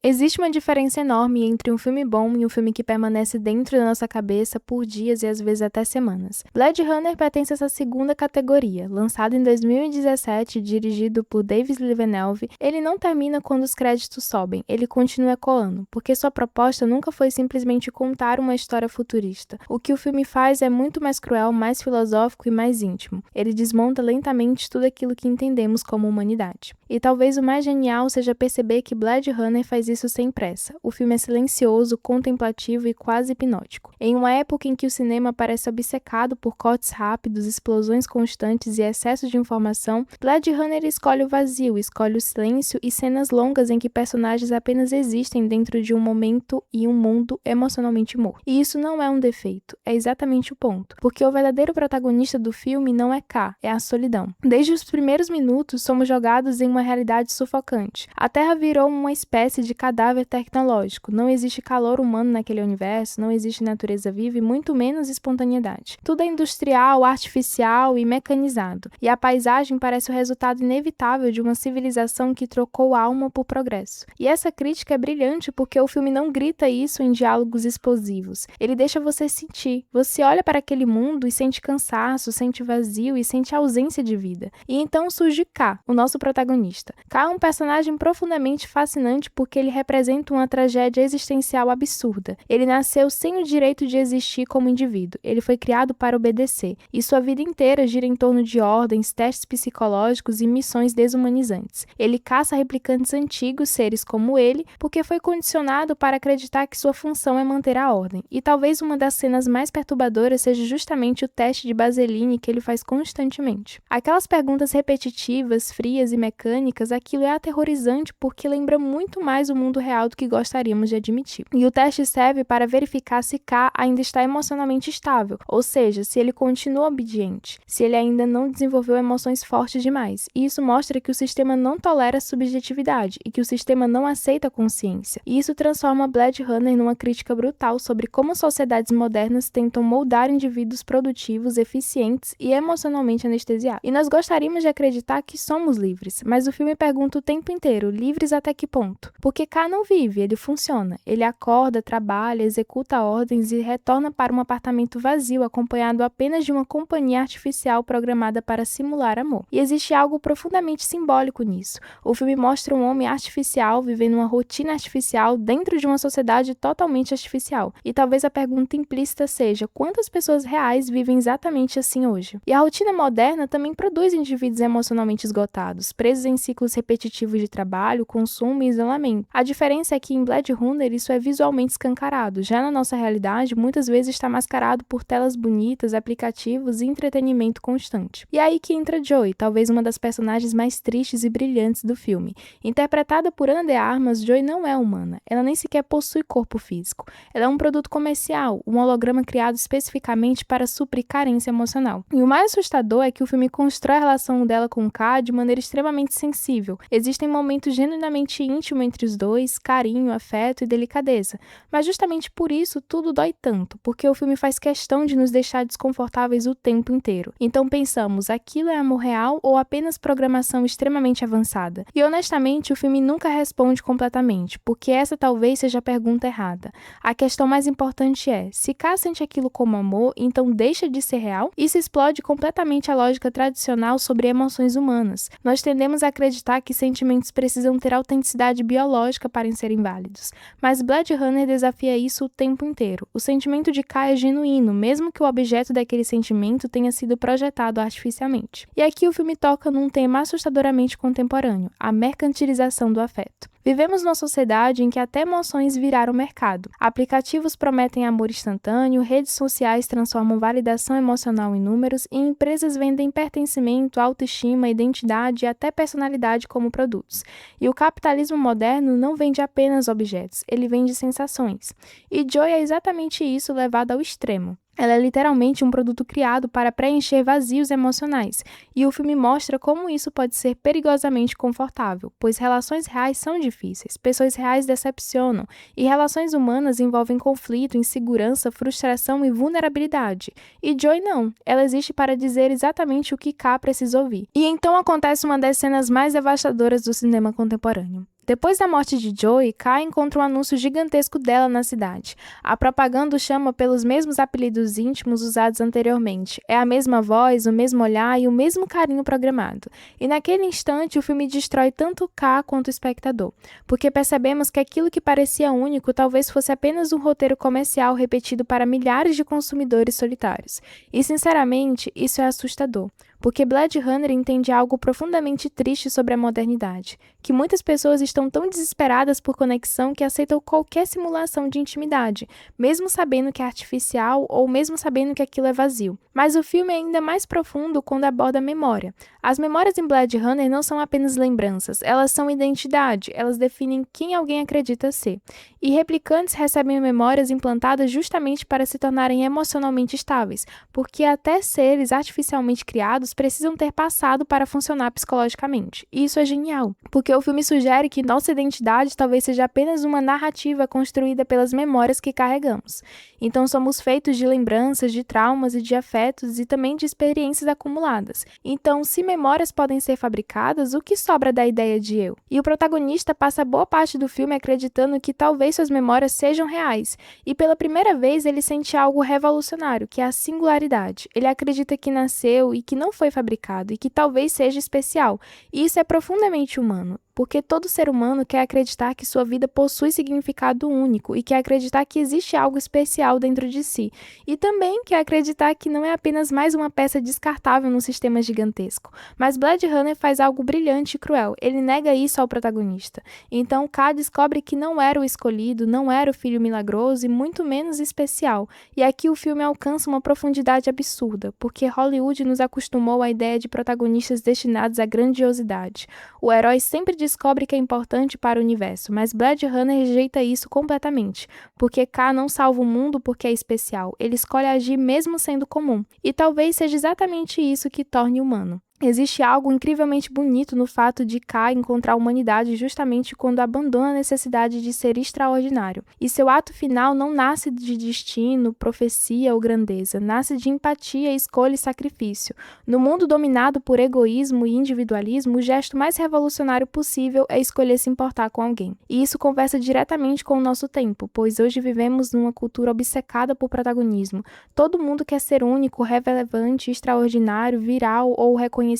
Existe uma diferença enorme entre um filme bom e um filme que permanece dentro da nossa cabeça por dias e às vezes até semanas. Blade Runner pertence a essa segunda categoria. Lançado em 2017 e dirigido por Denis Villeneuve, ele não termina quando os créditos sobem, ele continua ecoando, porque sua proposta nunca foi simplesmente contar uma história futurista. O que o filme faz é muito mais cruel, mais filosófico e mais íntimo. Ele desmonta lentamente tudo aquilo que entendemos como humanidade. E talvez o mais genial seja perceber que Blade Runner faz isso sem pressa. O filme é silencioso, contemplativo e quase hipnótico. Em uma época em que o cinema parece obcecado por cortes rápidos, explosões constantes e excesso de informação, Blade Runner escolhe o vazio, escolhe o silêncio e cenas longas em que personagens apenas existem dentro de um momento e um mundo emocionalmente morto. E isso não é um defeito, é exatamente o ponto, porque o verdadeiro protagonista do filme não é K, é a solidão. Desde os primeiros minutos, somos jogados em uma realidade sufocante. A Terra virou uma espécie de cadáver tecnológico, não existe calor humano naquele universo, não existe natureza viva e muito menos espontaneidade. Tudo é industrial, artificial e mecanizado, e a paisagem parece o resultado inevitável de uma civilização que trocou alma por progresso. E essa crítica é brilhante porque o filme não grita isso em diálogos explosivos, ele deixa você sentir. Você olha para aquele mundo e sente cansaço, sente vazio e sente ausência de vida. E então surge K, o nosso protagonista. K é um personagem profundamente fascinante porque ele representa uma tragédia existencial absurda. Ele nasceu sem o direito de existir como indivíduo. Ele foi criado para obedecer, e sua vida inteira gira em torno de ordens, testes psicológicos e missões desumanizantes. Ele caça replicantes antigos, seres como ele, porque foi condicionado para acreditar que sua função é manter a ordem. E talvez uma das cenas mais perturbadoras seja justamente o teste de Baseline que ele faz constantemente. Aquelas perguntas repetitivas, frias e mecânicas, aquilo é aterrorizante porque lembra muito mais o mundo real do que gostaríamos de admitir. E o teste serve para verificar se K ainda está emocionalmente estável, ou seja, se ele continua obediente, se ele ainda não desenvolveu emoções fortes demais. E isso mostra que o sistema não tolera subjetividade e que o sistema não aceita a consciência. E isso transforma Blade Runner numa crítica brutal sobre como sociedades modernas tentam moldar indivíduos produtivos, eficientes e emocionalmente anestesiados. E nós gostaríamos de acreditar que somos livres, mas o filme pergunta o tempo inteiro, livres até que ponto? Porque K não vive, ele funciona. Ele acorda, trabalha, executa ordens e retorna para um apartamento vazio, acompanhado apenas de uma companhia artificial programada para simular amor. E existe algo profundamente simbólico nisso. O filme mostra um homem artificial vivendo uma rotina artificial dentro de uma sociedade totalmente artificial. E talvez a pergunta implícita seja: quantas pessoas reais vivem exatamente assim hoje? E a rotina moderna também produz indivíduos emocionalmente esgotados, presos em ciclos repetitivos de trabalho, consumo e isolamento. A diferença é que em Blade Runner isso é visualmente escancarado. Já na nossa realidade, muitas vezes está mascarado por telas bonitas, aplicativos e entretenimento constante. E é aí que entra Joy, talvez uma das personagens mais tristes e brilhantes do filme. Interpretada por Ana de Armas, Joy não é humana. Ela nem sequer possui corpo físico. Ela é um produto comercial, um holograma criado especificamente para suprir carência emocional. E o mais assustador é que o filme constrói a relação dela com K de maneira extremamente sensível. Existem momentos genuinamente íntimos entre os dois, carinho, afeto e delicadeza. Mas justamente por isso tudo dói tanto, porque o filme faz questão de nos deixar desconfortáveis o tempo inteiro. Então pensamos, aquilo é amor real ou apenas programação extremamente avançada? E honestamente, o filme nunca responde completamente, porque essa talvez seja a pergunta errada. A questão mais importante é, se K sente aquilo como amor, então deixa de ser real? Isso explode completamente a lógica tradicional sobre emoções humanas. Nós tendemos a acreditar que sentimentos precisam ter autenticidade biológica para serem válidos. Mas Blade Runner desafia isso o tempo inteiro. O sentimento de K é genuíno, mesmo que o objeto daquele sentimento tenha sido projetado artificialmente. E aqui o filme toca num tema assustadoramente contemporâneo, a mercantilização do afeto. Vivemos numa sociedade em que até emoções viraram mercado. Aplicativos prometem amor instantâneo, redes sociais transformam validação emocional em números e empresas vendem pertencimento, autoestima, identidade e até personalidade como produtos. E o capitalismo moderno não vende apenas objetos, ele vende sensações. E Joy é exatamente isso levado ao extremo. Ela é literalmente um produto criado para preencher vazios emocionais, e o filme mostra como isso pode ser perigosamente confortável, pois relações reais são difíceis, pessoas reais decepcionam, e relações humanas envolvem conflito, insegurança, frustração e vulnerabilidade. E Joy não, ela existe para dizer exatamente o que K precisa ouvir. E então acontece uma das cenas mais devastadoras do cinema contemporâneo. Depois da morte de Joey, Kai encontra um anúncio gigantesco dela na cidade. A propaganda o chama pelos mesmos apelidos íntimos usados anteriormente. É a mesma voz, o mesmo olhar e o mesmo carinho programado. E naquele instante, o filme destrói tanto K quanto o espectador, porque percebemos que aquilo que parecia único talvez fosse apenas um roteiro comercial repetido para milhares de consumidores solitários. E, sinceramente, isso é assustador. Porque Blade Runner entende algo profundamente triste sobre a modernidade, que muitas pessoas estão tão desesperadas por conexão que aceitam qualquer simulação de intimidade, mesmo sabendo que é artificial ou mesmo sabendo que aquilo é vazio. Mas o filme é ainda mais profundo quando aborda a memória. As memórias em Blade Runner não são apenas lembranças, elas são identidade, elas definem quem alguém acredita ser. E replicantes recebem memórias implantadas justamente para se tornarem emocionalmente estáveis, porque até seres artificialmente criados precisam ter passado para funcionar psicologicamente. E isso é genial, porque o filme sugere que nossa identidade talvez seja apenas uma narrativa construída pelas memórias que carregamos. Então somos feitos de lembranças, de traumas e de afetos e também de experiências acumuladas. Então, se memórias podem ser fabricadas, o que sobra da ideia de eu? E o protagonista passa boa parte do filme acreditando que talvez suas memórias sejam reais. E pela primeira vez ele sente algo revolucionário, que é a singularidade. Ele acredita que nasceu e que não foi fabricado e que talvez seja especial. E isso é profundamente humano, porque todo ser humano quer acreditar que sua vida possui significado único e quer acreditar que existe algo especial dentro de si. E também quer acreditar que não é apenas mais uma peça descartável num sistema gigantesco. Mas Blade Runner faz algo brilhante e cruel. Ele nega isso ao protagonista. Então K descobre que não era o escolhido, não era o filho milagroso e muito menos especial. E aqui o filme alcança uma profundidade absurda, porque Hollywood nos acostumou à ideia de protagonistas destinados à grandiosidade. O herói sempre descobre que é importante para o universo, mas Blade Runner rejeita isso completamente, porque K não salva o mundo porque é especial, ele escolhe agir mesmo sendo comum, e talvez seja exatamente isso que torne humano. Existe algo incrivelmente bonito no fato de K encontrar a humanidade justamente quando abandona a necessidade de ser extraordinário. E seu ato final não nasce de destino, profecia ou grandeza, nasce de empatia, escolha e sacrifício. No mundo dominado por egoísmo e individualismo, o gesto mais revolucionário possível é escolher se importar com alguém. E isso conversa diretamente com o nosso tempo, pois hoje vivemos numa cultura obcecada por protagonismo. Todo mundo quer ser único, relevante, extraordinário, viral ou reconhecido.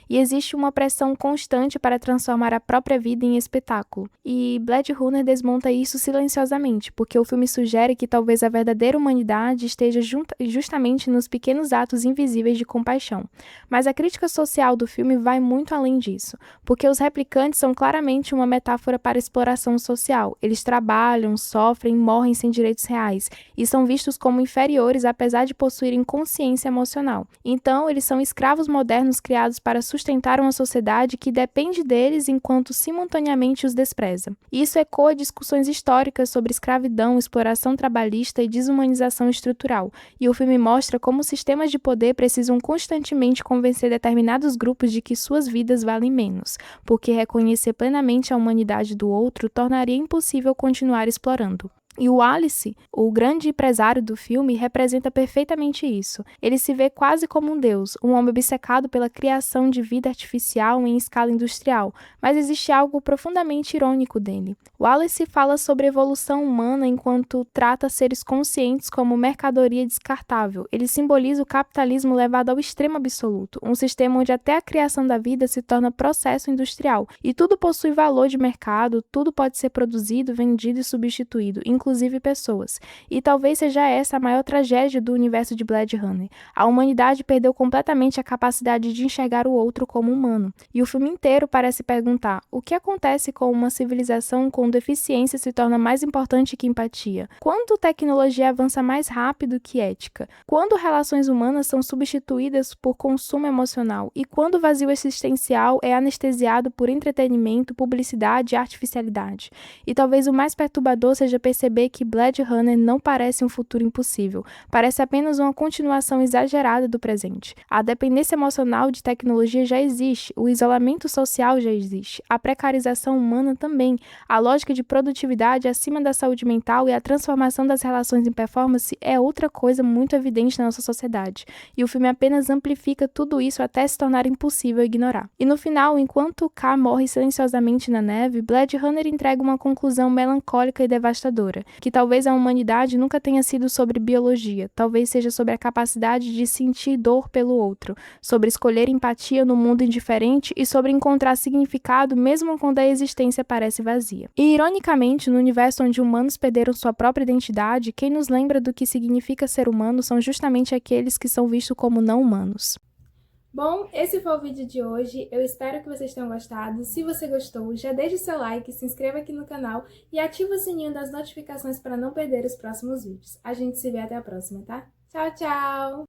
E existe uma pressão constante para transformar a própria vida em espetáculo. E Blade Runner desmonta isso silenciosamente, porque o filme sugere que talvez a verdadeira humanidade esteja justamente nos pequenos atos invisíveis de compaixão. Mas a crítica social do filme vai muito além disso, porque os replicantes são claramente uma metáfora para a exploração social. Eles trabalham, sofrem, morrem sem direitos reais e são vistos como inferiores apesar de possuírem consciência emocional. Então, eles são escravos modernos criados para sustentar uma sociedade que depende deles enquanto simultaneamente os despreza. Isso ecoa discussões históricas sobre escravidão, exploração trabalhista e desumanização estrutural, e o filme mostra como sistemas de poder precisam constantemente convencer determinados grupos de que suas vidas valem menos, porque reconhecer plenamente a humanidade do outro tornaria impossível continuar explorando. E o Wallace, o grande empresário do filme, representa perfeitamente isso. Ele se vê quase como um deus, um homem obcecado pela criação de vida artificial em escala industrial, mas existe algo profundamente irônico dele. Wallace fala sobre a evolução humana enquanto trata seres conscientes como mercadoria descartável. Ele simboliza o capitalismo levado ao extremo absoluto, um sistema onde até a criação da vida se torna processo industrial, e tudo possui valor de mercado, tudo pode ser produzido, vendido e substituído, inclusive pessoas. E talvez seja essa a maior tragédia do universo de Blade Runner. A humanidade perdeu completamente a capacidade de enxergar o outro como humano. E o filme inteiro parece perguntar: o que acontece com uma civilização com deficiência se torna mais importante que empatia? Quando tecnologia avança mais rápido que ética? Quando relações humanas são substituídas por consumo emocional? E quando o vazio existencial é anestesiado por entretenimento, publicidade e artificialidade? E talvez o mais perturbador seja perceber perceber que Blade Runner não parece um futuro impossível, parece apenas uma continuação exagerada do presente. A dependência emocional de tecnologia já existe, o isolamento social já existe, a precarização humana também, a lógica de produtividade acima da saúde mental e a transformação das relações em performance é outra coisa muito evidente na nossa sociedade, e o filme apenas amplifica tudo isso até se tornar impossível ignorar. E no final, enquanto K morre silenciosamente na neve, Blade Runner entrega uma conclusão melancólica e devastadora, que talvez a humanidade nunca tenha sido sobre biologia, talvez seja sobre a capacidade de sentir dor pelo outro, sobre escolher empatia no mundo indiferente e sobre encontrar significado mesmo quando a existência parece vazia. E, ironicamente, no universo onde humanos perderam sua própria identidade, quem nos lembra do que significa ser humano são justamente aqueles que são vistos como não humanos. Bom, esse foi o vídeo de hoje, eu espero que vocês tenham gostado. Se você gostou, já deixe o seu like, se inscreva aqui no canal e ative o sininho das notificações para não perder os próximos vídeos. A gente se vê até a próxima, tá? Tchau, tchau!